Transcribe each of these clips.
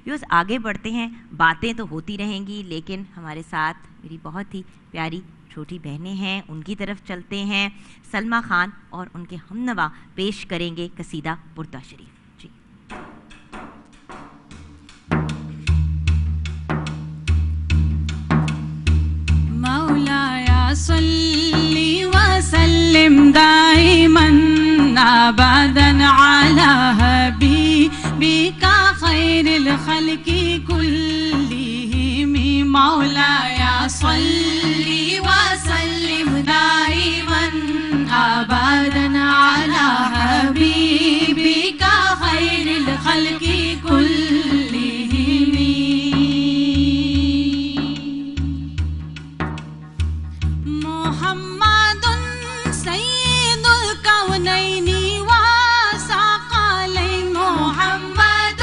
ویورز آگے بڑھتے ہیں، باتیں تو ہوتی رہیں گی لیکن ہمارے ساتھ میری بہت ہی پیاری چھوٹی بہنیں ہیں، ان کی طرف چلتے ہیں۔ سلمیٰ خان اور ان کے ہم نوا پیش کریں گے قصیدہ بردہ شریف۔ جی مولایا صلی وسلم دائما ابدا علی حبیبک خیر الخلق کلہم۔ مولایا صلی وسلم دائما ابدا علی حبیبک خیر الخلق کلہم۔ محمد سید الکونین وثقلین، محمد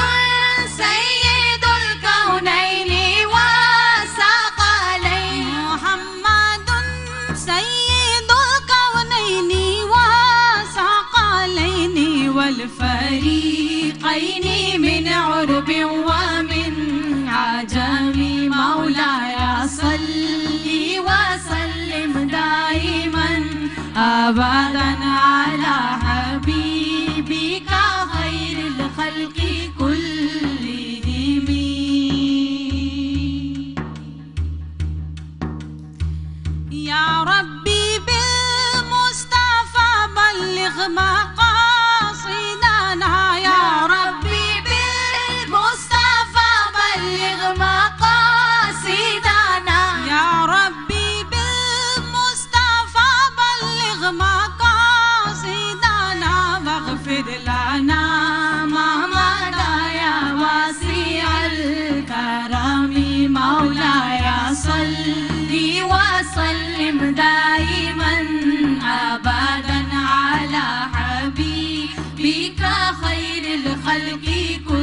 سید الکونین وثقلین، محمد سید الکونین وثقلین والفریقین من عرب ومن عجم۔ مولایا صلی وسلم دائما ابدا علی حبیبک خیر الخلق کلہم۔ یا ربی بالمصطفى بلغ مقاصدنا، یا ربی بالمصطفى بلغ مقاصدنا، یا ربی بالمصطفى بلغ مقاصدنا واغفر لنا ما مضى یا واسع الکرم۔ مولایا صلی وسلم دائما ابدا علی حبیبک خیر الخلق کلہم۔